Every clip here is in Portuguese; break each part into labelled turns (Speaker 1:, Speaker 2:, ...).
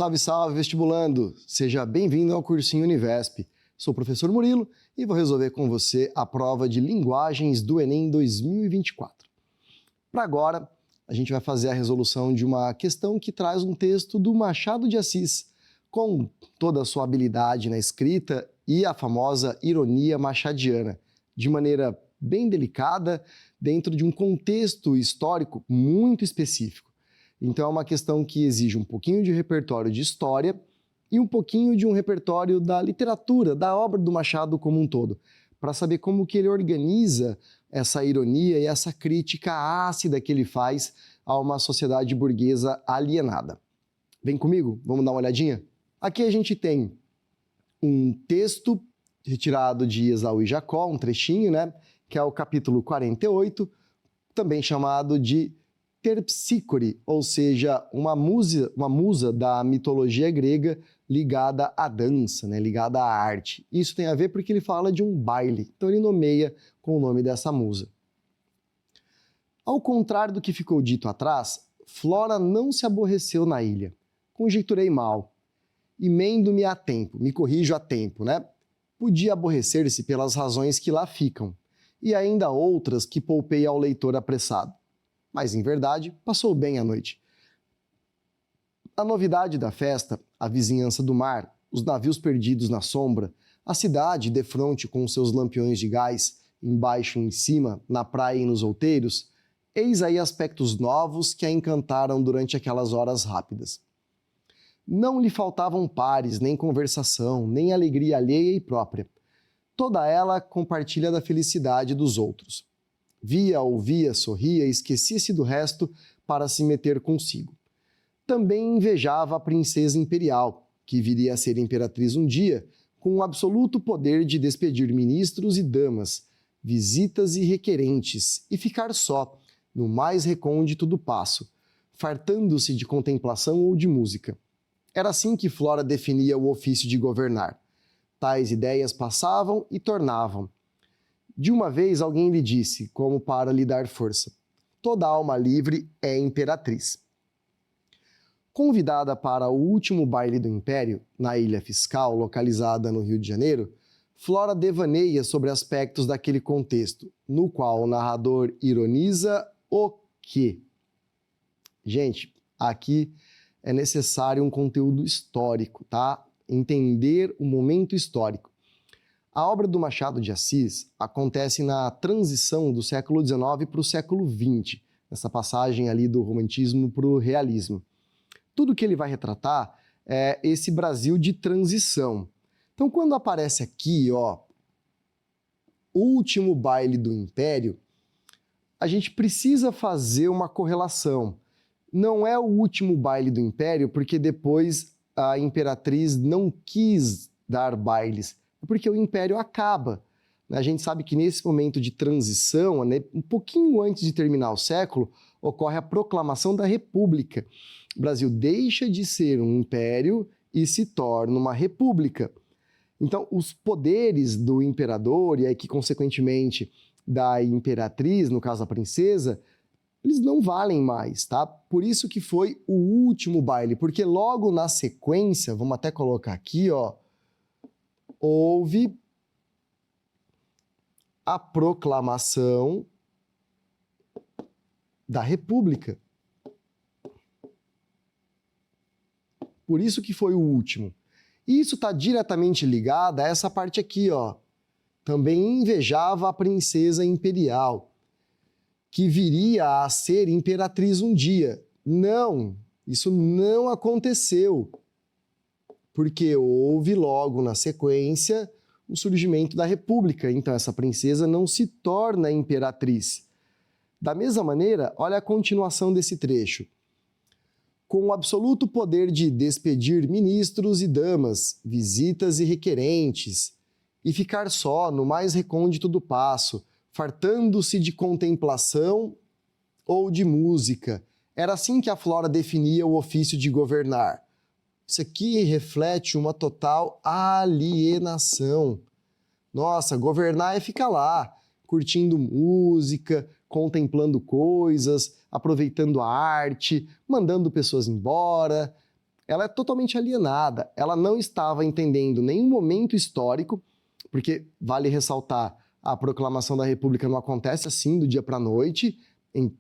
Speaker 1: Salve, salve, vestibulando! Seja bem-vindo ao Cursinho Univesp. Sou o professor Murilo e vou resolver com você a prova de linguagens do Enem 2024. Para agora, a gente vai fazer a resolução de uma questão que traz um texto do Machado de Assis, com toda a sua habilidade na escrita e a famosa ironia machadiana, de maneira bem delicada, dentro de um contexto histórico muito específico. Então é uma questão que exige um pouquinho de repertório de história e um pouquinho de um repertório da literatura, da obra do Machado como um todo, para saber como que ele organiza essa ironia e essa crítica ácida que ele faz a uma sociedade burguesa alienada. Vem comigo, vamos dar uma olhadinha? Aqui a gente tem um texto retirado de Esaú e Jacó, um trechinho, né, que é o capítulo 48, também chamado de Terpsícore, ou seja, uma musa da mitologia grega ligada à dança, né, ligada à arte. Isso tem a ver porque ele fala de um baile, então ele nomeia com o nome dessa musa. Ao contrário do que ficou dito atrás, Flora não se aborreceu na ilha. Conjecturei mal. Emendo-me a tempo, me corrijo a tempo, né? Podia aborrecer-se pelas razões que lá ficam, e ainda outras que poupei ao leitor apressado. Mas, em verdade, passou bem a noite. A novidade da festa, a vizinhança do mar, os navios perdidos na sombra, a cidade defronte com seus lampiões de gás, embaixo e em cima, na praia e nos outeiros, eis aí aspectos novos que a encantaram durante aquelas horas rápidas. Não lhe faltavam pares, nem conversação, nem alegria alheia e própria. Toda ela compartilha da felicidade dos outros. Via, ouvia, sorria e esquecia-se do resto para se meter consigo. Também invejava a princesa imperial, que viria a ser imperatriz um dia, com o absoluto poder de despedir ministros e damas, visitas e requerentes, e ficar só, no mais recôndito do paço, fartando-se de contemplação ou de música. Era assim que Flora definia o ofício de governar. Tais ideias passavam e tornavam. De uma vez alguém lhe disse, como para lhe dar força: toda alma livre é imperatriz. Convidada para o último baile do Império, na Ilha Fiscal, localizada no Rio de Janeiro, Flora devaneia sobre aspectos daquele contexto, no qual o narrador ironiza o quê? Gente, aqui é necessário um conteúdo histórico, tá? Entender o momento histórico. A obra do Machado de Assis acontece na transição do século XIX para o século XX, nessa passagem ali do romantismo para o realismo. Tudo que ele vai retratar é esse Brasil de transição. Então, quando aparece aqui, ó, o último baile do Império, a gente precisa fazer uma correlação. Não é o último baile do Império porque depois a imperatriz não quis dar bailes, é porque o Império acaba. A gente sabe que nesse momento de transição, né, um pouquinho antes de terminar o século, ocorre a proclamação da República. O Brasil deixa de ser um império e se torna uma república. Então, os poderes do imperador e aí que, consequentemente, da imperatriz, no caso a princesa, eles não valem mais, tá? Por isso que foi o último baile, porque logo na sequência, vamos até colocar aqui, ó, houve a proclamação da República. Por isso que foi o último. E isso está diretamente ligado a essa parte aqui, ó. Também invejava a princesa imperial, que viria a ser imperatriz um dia. Não, isso não aconteceu, porque houve logo na sequência o surgimento da República, então essa princesa não se torna imperatriz. Da mesma maneira, olha a continuação desse trecho. Com o absoluto poder de despedir ministros e damas, visitas e requerentes, e ficar só no mais recôndito do paço, fartando-se de contemplação ou de música. Era assim que a Flora definia o ofício de governar. Isso aqui reflete uma total alienação. Nossa, governar é ficar lá, curtindo música, contemplando coisas, aproveitando a arte, mandando pessoas embora. ela é totalmente alienada, ela não estava entendendo nenhum momento histórico, porque vale ressaltar, a proclamação da República não acontece assim do dia para a noite,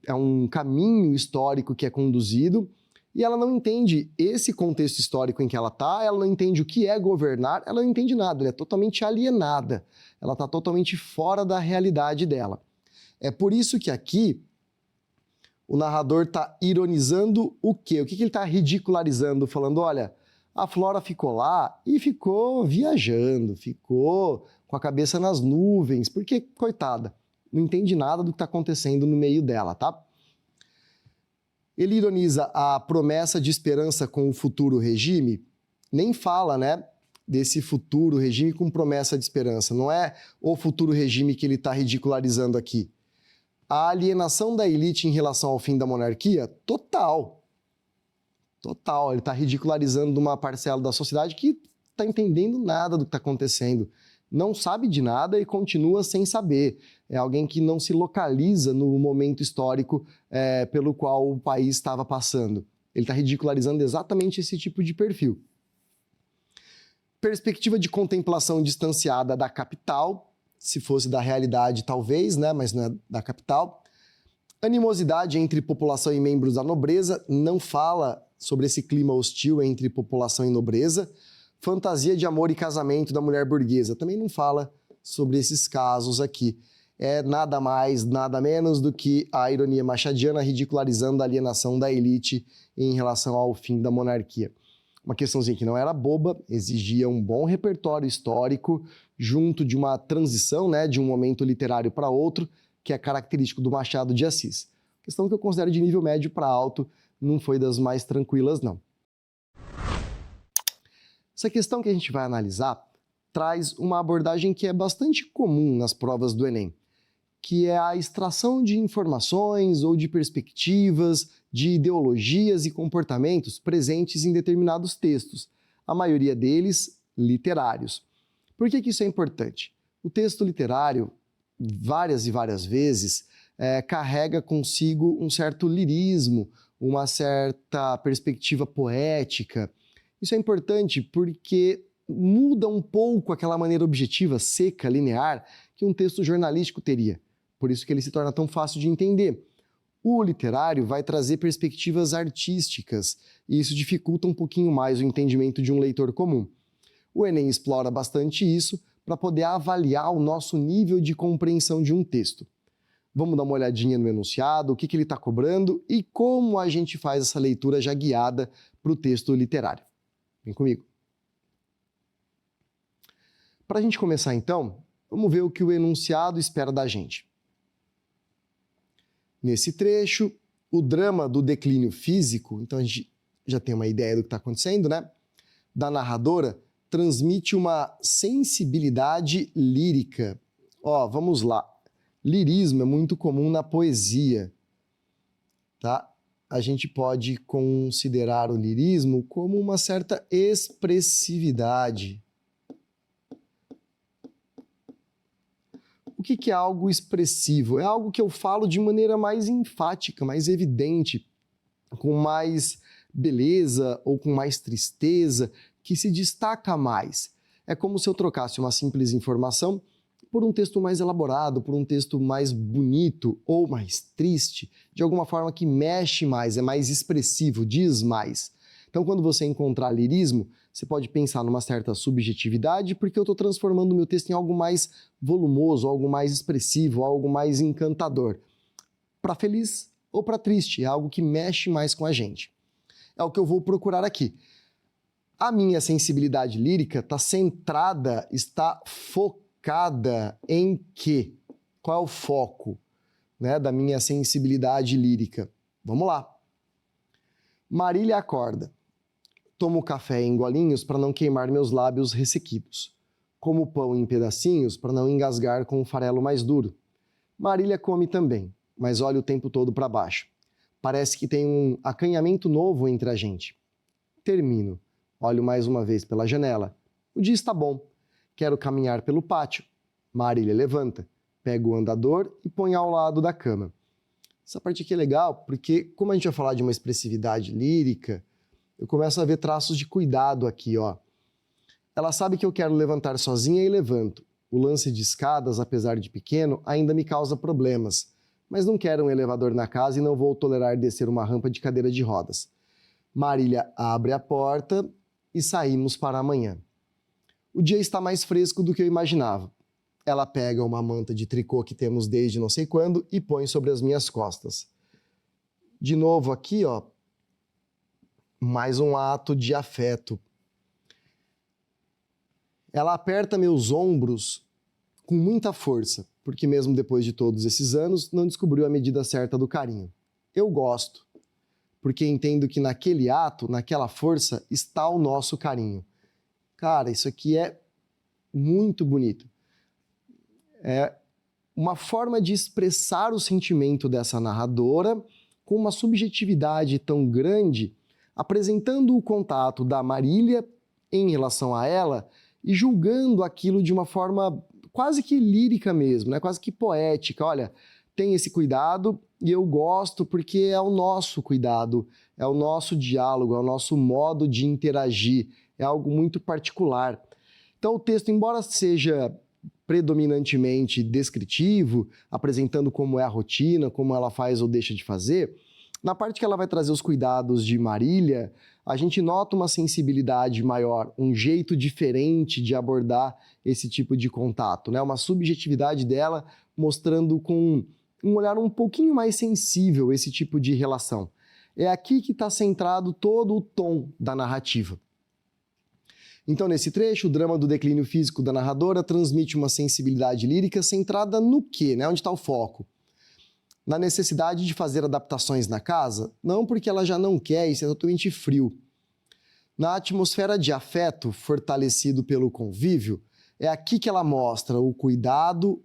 Speaker 1: é um caminho histórico que é conduzido, e ela não entende esse contexto histórico em que ela está, ela não entende o que é governar, ela não entende nada, ela é totalmente alienada, ela está totalmente fora da realidade dela. É por isso que aqui o narrador está ironizando o quê? O que ele está ridicularizando? Falando, olha, a Flora ficou lá e ficou viajando, ficou com a cabeça nas nuvens, porque, coitada, não entende nada do que está acontecendo no meio dela, tá? Ele ironiza a promessa de esperança com o futuro regime, nem fala, né, desse futuro regime com promessa de esperança, não é o futuro regime que ele está ridicularizando aqui. A alienação da elite em relação ao fim da monarquia, total. Total, ele está ridicularizando uma parcela da sociedade que está entendendo nada do que está acontecendo. Não sabe de nada e continua sem saber. É alguém que não se localiza no momento histórico pelo qual o país estava passando. Ele está ridicularizando exatamente esse tipo de perfil. Perspectiva de contemplação distanciada da capital, se fosse da realidade talvez, né, mas não é da capital. Animosidade entre população e membros da nobreza, não fala sobre esse clima hostil entre população e nobreza. Fantasia de amor e casamento da mulher burguesa, também não fala sobre esses casos aqui. É nada mais, nada menos do que a ironia machadiana ridicularizando a alienação da elite em relação ao fim da monarquia. Uma questãozinha que não era boba, exigia um bom repertório histórico, junto de uma transição, né, de um momento literário para outro, que é característico do Machado de Assis. Questão que eu considero de nível médio para alto, não foi das mais tranquilas, não. Essa questão que a gente vai analisar traz uma abordagem que é bastante comum nas provas do Enem, que é a extração de informações ou de perspectivas, de ideologias e comportamentos presentes em determinados textos, a maioria deles literários. Por que isso é importante? O texto literário, várias e várias vezes, carrega consigo um certo lirismo, uma certa perspectiva poética. Isso é importante porque muda um pouco aquela maneira objetiva, seca, linear, que um texto jornalístico teria. Por isso que ele se torna tão fácil de entender. O literário vai trazer perspectivas artísticas, e isso dificulta um pouquinho mais o entendimento de um leitor comum. O Enem explora bastante isso para poder avaliar o nosso nível de compreensão de um texto. Vamos dar uma olhadinha no enunciado, o que ele está cobrando e como a gente faz essa leitura já guiada para o texto literário. Vem comigo. Para a gente começar então, vamos ver o que o enunciado espera da gente. Nesse trecho, o drama do declínio físico, então a gente já tem uma ideia do que está acontecendo, né? Da narradora, transmite uma sensibilidade lírica. Vamos lá. Lirismo é muito comum na poesia, tá? A gente pode considerar o lirismo como uma certa expressividade. O que é algo expressivo? É algo que eu falo de maneira mais enfática, mais evidente, com mais beleza ou com mais tristeza, que se destaca mais. É como se eu trocasse uma simples informação por um texto mais elaborado, por um texto mais bonito ou mais triste, de alguma forma que mexe mais, é mais expressivo, diz mais. Então, quando você encontrar lirismo, você pode pensar numa certa subjetividade, porque eu estou transformando o meu texto em algo mais volumoso, algo mais expressivo, algo mais encantador. Para feliz ou para triste, é algo que mexe mais com a gente. É o que eu vou procurar aqui. A minha sensibilidade lírica está centrada, está focada em quê? Qual é o foco, né, da minha sensibilidade lírica? Vamos lá. Marília acorda. Tomo café em golinhos para não queimar meus lábios ressequidos. Como pão em pedacinhos para não engasgar com o farelo mais duro. Marília come também, mas olha o tempo todo para baixo. Parece que tem um acanhamento novo entre a gente. Termino. Olho mais uma vez pela janela. O dia está bom. Quero caminhar pelo pátio. Marília levanta, pega o andador e põe ao lado da cama. Essa parte aqui é legal porque, como a gente vai falar de uma expressividade lírica, eu começo a ver traços de cuidado aqui, ó. Ela sabe que eu quero levantar sozinha e levanto. O lance de escadas, apesar de pequeno, ainda me causa problemas. Mas não quero um elevador na casa e não vou tolerar descer uma rampa de cadeira de rodas. Marília abre a porta e saímos para amanhã. O dia está mais fresco do que eu imaginava. Ela pega uma manta de tricô que temos desde não sei quando e põe sobre as minhas costas. De novo aqui, ó, mais um ato de afeto. Ela aperta meus ombros com muita força, porque mesmo depois de todos esses anos, não descobriu a medida certa do carinho. Eu gosto, porque entendo que naquele ato, naquela força, está o nosso carinho. Cara, isso aqui é muito bonito. É uma forma de expressar o sentimento dessa narradora com uma subjetividade tão grande, apresentando o contato da Marília em relação a ela e julgando aquilo de uma forma quase que lírica mesmo, né? Quase que poética. Olha, tem esse cuidado e eu gosto porque é o nosso cuidado, é o nosso diálogo, é o nosso modo de interagir, é algo muito particular. Então o texto, embora seja predominantemente descritivo, apresentando como é a rotina, como ela faz ou deixa de fazer, na parte que ela vai trazer os cuidados de Marília, a gente nota uma sensibilidade maior, um jeito diferente de abordar esse tipo de contato, né? Uma subjetividade dela mostrando com um olhar um pouquinho mais sensível esse tipo de relação. É aqui que está centrado todo o tom da narrativa. Então, nesse trecho, o drama do declínio físico da narradora transmite uma sensibilidade lírica centrada no quê, né? Onde está o foco? Na necessidade de fazer adaptações na casa, não porque ela já não quer, isso é totalmente frio. Na atmosfera de afeto fortalecido pelo convívio, é aqui que ela mostra o cuidado,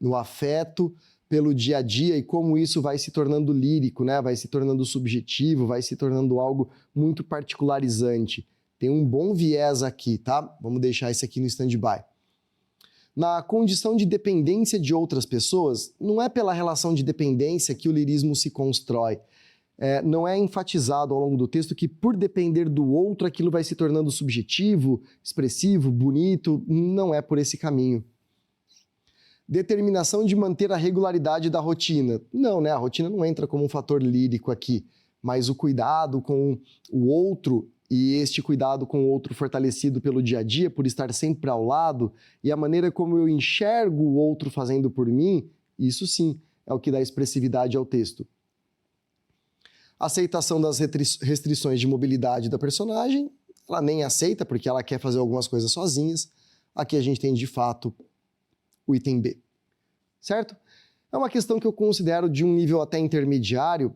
Speaker 1: no afeto, pelo dia a dia e como isso vai se tornando lírico, né? Vai se tornando subjetivo, vai se tornando algo muito particularizante. Tem um bom viés aqui, tá? Vamos deixar isso aqui no stand-by. Na condição de dependência de outras pessoas, não é pela relação de dependência que o lirismo se constrói. Não é enfatizado ao longo do texto que por depender do outro aquilo vai se tornando subjetivo, expressivo, bonito. Não é por esse caminho. Determinação de manter a regularidade da rotina. Não, né? A rotina não entra como um fator lírico aqui, mas o cuidado com o outro e este cuidado com o outro fortalecido pelo dia a dia, por estar sempre ao lado, e a maneira como eu enxergo o outro fazendo por mim, isso sim é o que dá expressividade ao texto. Aceitação das restrições de mobilidade da personagem, ela nem aceita porque ela quer fazer algumas coisas sozinhas. Aqui a gente tem de fato o item B, certo? É uma questão que eu considero de um nível até intermediário,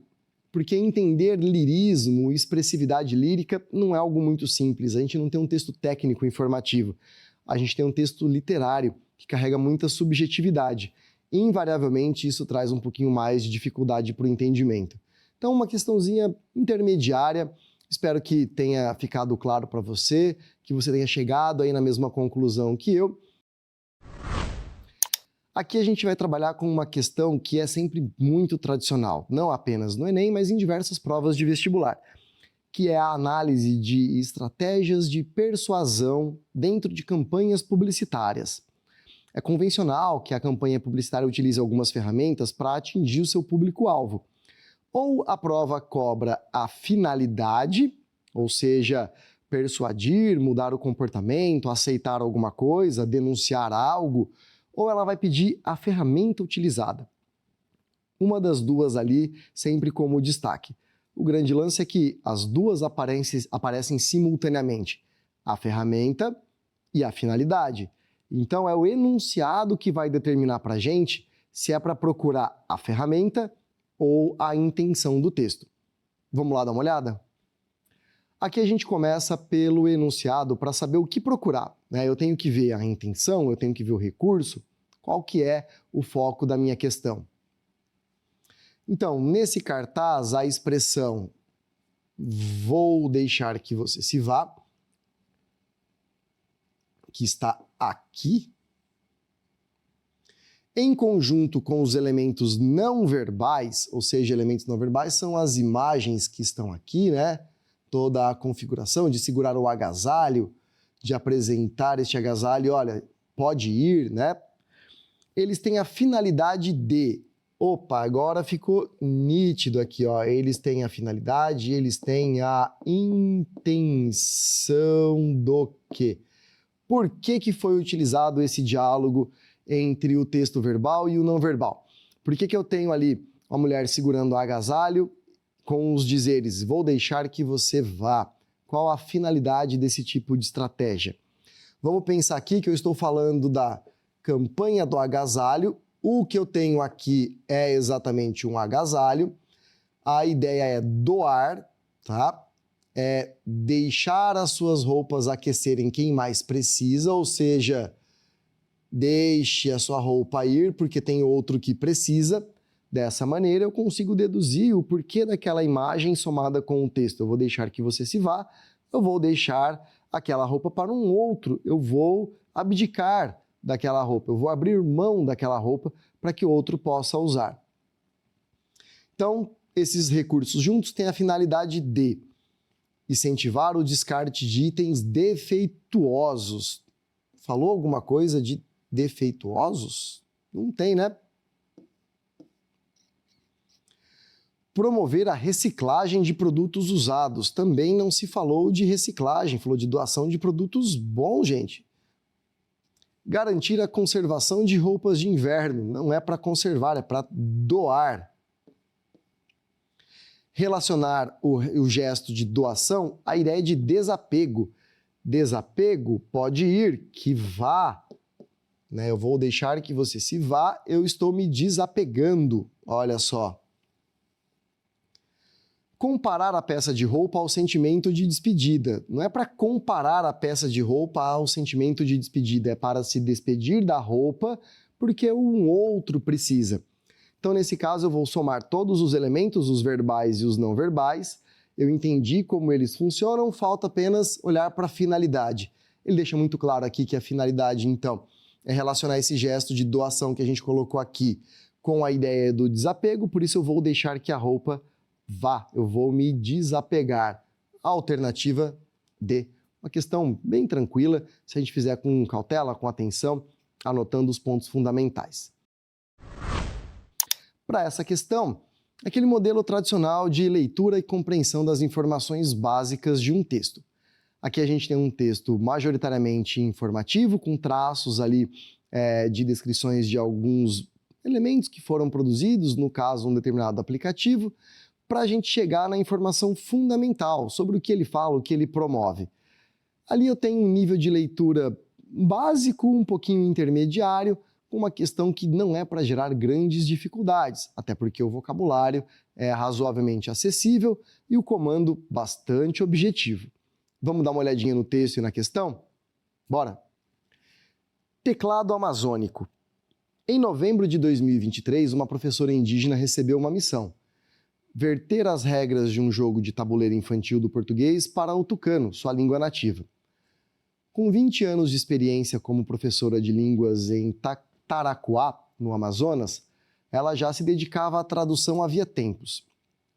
Speaker 1: porque entender lirismo e expressividade lírica não é algo muito simples. A gente não tem um texto técnico informativo. A gente tem um texto literário que carrega muita subjetividade. E, invariavelmente, isso traz um pouquinho mais de dificuldade para o entendimento. Então, uma questãozinha intermediária. Espero que tenha ficado claro para você, que você tenha chegado aí na mesma conclusão que eu. Aqui a gente vai trabalhar com uma questão que é sempre muito tradicional, não apenas no Enem, mas em diversas provas de vestibular, que é a análise de estratégias de persuasão dentro de campanhas publicitárias. É convencional que a campanha publicitária utilize algumas ferramentas para atingir o seu público-alvo. Ou a prova cobra a finalidade, ou seja, persuadir, mudar o comportamento, aceitar alguma coisa, denunciar algo, ou ela vai pedir a ferramenta utilizada. Uma das duas ali sempre como destaque. O grande lance é que as duas aparecem simultaneamente, a ferramenta e a finalidade. Então é o enunciado que vai determinar para a gente se é para procurar a ferramenta ou a intenção do texto. Vamos lá dar uma olhada? Aqui a gente começa pelo enunciado para saber o que procurar, né? Eu tenho que ver a intenção, eu tenho que ver o recurso, qual que é o foco da minha questão. Então, nesse cartaz, a expressão "vou deixar que você se vá", que está aqui, em conjunto com os elementos não verbais, ou seja, elementos não verbais são as imagens que estão aqui, né? toda a configuração de segurar o agasalho, de apresentar este agasalho, olha, pode ir, né? Eles têm a finalidade de... Opa, agora ficou nítido aqui, ó. Eles têm a finalidade, eles têm a intenção do quê? Por que foi utilizado esse diálogo entre o texto verbal e o não verbal? Por que eu tenho ali uma mulher segurando o agasalho com os dizeres, vou deixar que você vá? Qual a finalidade desse tipo de estratégia? Vamos pensar aqui que eu estou falando da campanha do agasalho. O que eu tenho aqui é exatamente um agasalho. A ideia é doar, tá? É deixar as suas roupas aquecerem quem mais precisa, ou seja, deixe a sua roupa ir porque tem outro que precisa. Dessa maneira eu consigo deduzir o porquê daquela imagem somada com o texto. Eu vou deixar que você se vá, eu vou deixar aquela roupa para um outro, eu vou abdicar daquela roupa, eu vou abrir mão daquela roupa para que o outro possa usar. Então, esses recursos juntos têm a finalidade de incentivar o descarte de itens defeituosos. Falou alguma coisa de defeituosos? Não tem, né? Promover a reciclagem de produtos usados. Também não se falou de reciclagem, falou de doação de produtos bons, gente. Garantir a conservação de roupas de inverno. Não é para conservar, é para doar. Relacionar o gesto de doação à ideia de desapego. Desapego pode ir, que vá. Né? Eu vou deixar que você se vá, eu estou me desapegando. Olha só. Comparar a peça de roupa ao sentimento de despedida. Não é para comparar a peça de roupa ao sentimento de despedida, é para se despedir da roupa porque um outro precisa. Então, nesse caso, eu vou somar todos os elementos, os verbais e os não verbais. Eu entendi como eles funcionam, falta apenas olhar para a finalidade. Ele deixa muito claro aqui que a finalidade, então, é relacionar esse gesto de doação que a gente colocou aqui com a ideia do desapego, por isso eu vou deixar que a roupa vá, eu vou me desapegar. Alternativa D. Uma questão bem tranquila, se a gente fizer com cautela, com atenção, anotando os pontos fundamentais. Para essa questão, aquele modelo tradicional de leitura e compreensão das informações básicas de um texto. Aqui a gente tem um texto majoritariamente informativo, com traços ali de descrições de alguns elementos que foram produzidos, no caso um determinado aplicativo, para a gente chegar na informação fundamental sobre o que ele fala, o que ele promove. Ali eu tenho um nível de leitura básico, um pouquinho intermediário, com uma questão que não é para gerar grandes dificuldades, até porque o vocabulário é razoavelmente acessível e o comando bastante objetivo. Vamos dar uma olhadinha no texto e na questão? Bora! Teclado amazônico. Em novembro de 2023, uma professora indígena recebeu uma missão: verter as regras de um jogo de tabuleiro infantil do português para o tucano, sua língua nativa. Com 20 anos de experiência como professora de línguas em Taracuá, no Amazonas, ela já se dedicava à tradução havia tempos.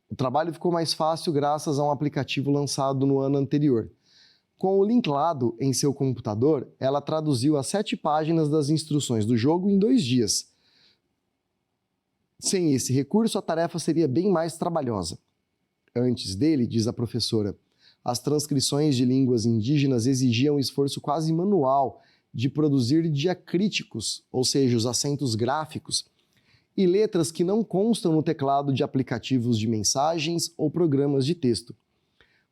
Speaker 1: O trabalho ficou mais fácil graças a um aplicativo lançado no ano anterior. Com o Linklado em seu computador, ela traduziu as 7 páginas das instruções do jogo em 2 dias. Sem esse recurso, a tarefa seria bem mais trabalhosa. Antes dele, diz a professora, as transcrições de línguas indígenas exigiam um esforço quase manual de produzir diacríticos, ou seja, os acentos gráficos, e letras que não constam no teclado de aplicativos de mensagens ou programas de texto.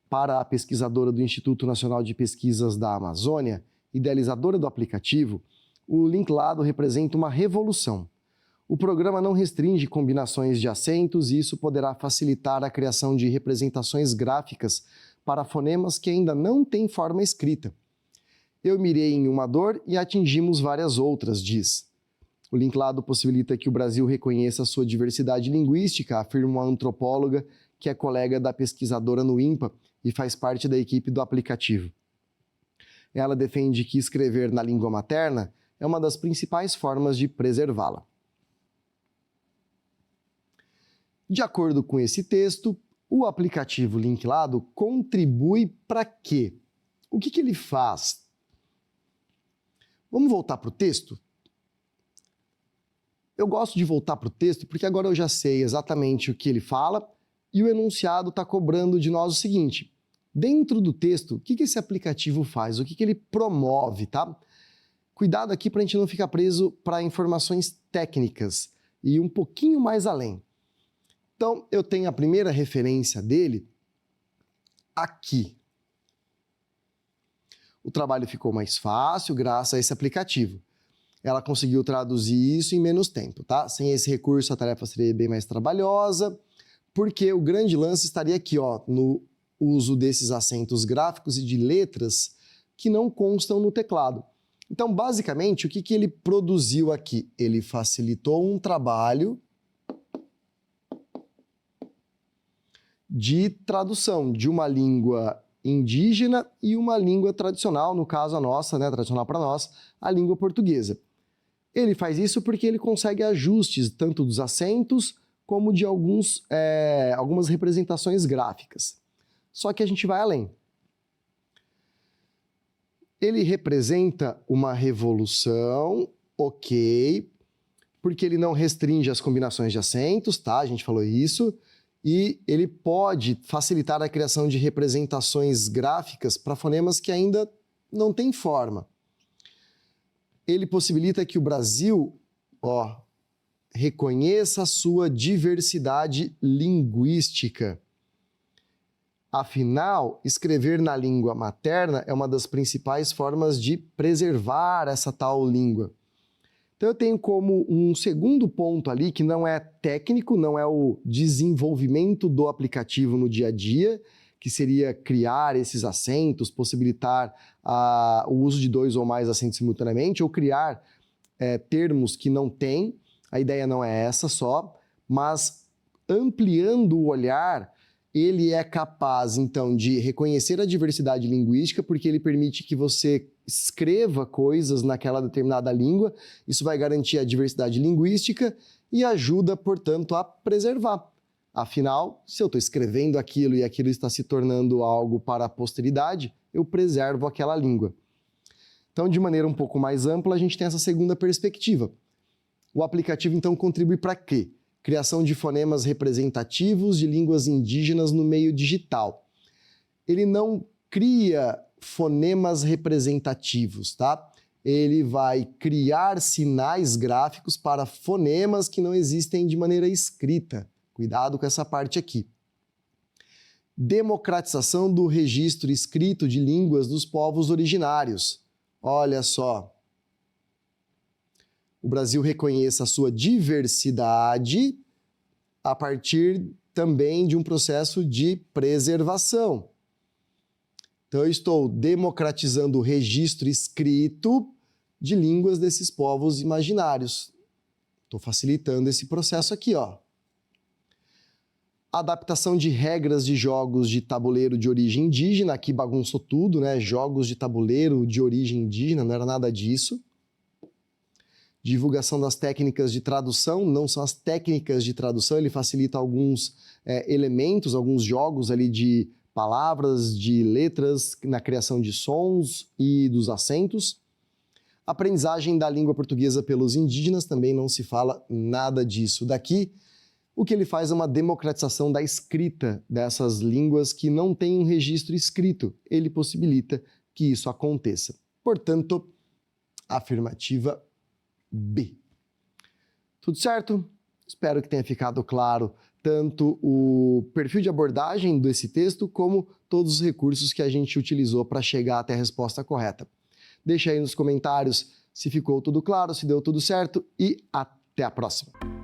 Speaker 1: Para a pesquisadora do Instituto Nacional de Pesquisas da Amazônia, idealizadora do aplicativo, o Linklado representa uma revolução. O programa não restringe combinações de acentos e isso poderá facilitar a criação de representações gráficas para fonemas que ainda não têm forma escrita. Eu mirei em uma dor e atingimos várias outras, diz. O Linklado possibilita que o Brasil reconheça a sua diversidade linguística, afirma uma antropóloga que é colega da pesquisadora no INPA e faz parte da equipe do aplicativo. Ela defende que escrever na língua materna é uma das principais formas de preservá-la. De acordo com esse texto, O aplicativo Linklado contribui para quê? O que ele faz? Vamos voltar para o texto? Eu gosto de voltar para o texto porque agora eu já sei exatamente o que ele fala e o enunciado está cobrando de nós o seguinte: dentro do texto, o que esse aplicativo faz? O que ele promove, tá? Cuidado aqui para a gente não ficar preso para informações técnicas e um pouquinho mais além. Então, eu tenho a primeira referência dele aqui. O trabalho ficou mais fácil graças a esse aplicativo. Ela conseguiu traduzir isso em menos tempo, tá? Sem esse recurso, a tarefa seria bem mais trabalhosa, porque o grande lance estaria aqui, ó, no uso desses acentos gráficos e de letras que não constam no teclado. Então, basicamente, o que ele produziu aqui? Ele facilitou um trabalho de tradução de uma língua indígena e uma língua tradicional, no caso a nossa, né, tradicional para nós, a língua portuguesa. Ele faz isso porque ele consegue ajustes tanto dos acentos como de algumas representações gráficas. Só que a gente vai além. Ele representa uma revolução, ok, porque ele não restringe as combinações de acentos, tá? A gente falou isso. E ele pode facilitar a criação de representações gráficas para fonemas que ainda não têm forma. Ele possibilita que o Brasil, reconheça a sua diversidade linguística. Afinal, escrever na língua materna é uma das principais formas de preservar essa tal língua. Então eu tenho como um segundo ponto ali, que não é técnico, não é o desenvolvimento do aplicativo no dia a dia, que seria criar esses acentos, possibilitar o uso de 2 ou mais acentos simultaneamente, ou criar termos que não tem. A ideia não é essa só, mas ampliando o olhar, ele é capaz, então, de reconhecer a diversidade linguística, porque ele permite que você escreva coisas naquela determinada língua. Isso vai garantir a diversidade linguística e ajuda, portanto, a preservar. Afinal, se eu estou escrevendo aquilo e aquilo está se tornando algo para a posteridade, eu preservo aquela língua. Então, de maneira um pouco mais ampla, a gente tem essa segunda perspectiva. O aplicativo, então, contribui para quê? Criação de fonemas representativos de línguas indígenas no meio digital. Ele não cria fonemas representativos, tá? Ele vai criar sinais gráficos para fonemas que não existem de maneira escrita. Cuidado com essa parte aqui. Democratização do registro escrito de línguas dos povos originários. Olha só. O Brasil reconheça a sua diversidade a partir também de um processo de preservação. Então, eu estou democratizando o registro escrito de línguas desses povos imaginários. Estou facilitando esse processo aqui, ó. Adaptação de regras de jogos de tabuleiro de origem indígena. Aqui bagunçou tudo, né? Jogos de tabuleiro de origem indígena, não era nada disso. Divulgação das técnicas de tradução, não são as técnicas de tradução, ele facilita alguns elementos, alguns jogos ali de palavras, de letras, na criação de sons e dos acentos. Aprendizagem da língua portuguesa pelos indígenas, também não se fala nada disso daqui. O que ele faz é uma democratização da escrita dessas línguas que não têm um registro escrito. Ele possibilita que isso aconteça. Portanto, afirmativa B. Tudo certo? Espero que tenha ficado claro tanto o perfil de abordagem desse texto como todos os recursos que a gente utilizou para chegar até a resposta correta. Deixa aí nos comentários se ficou tudo claro, se deu tudo certo e até a próxima!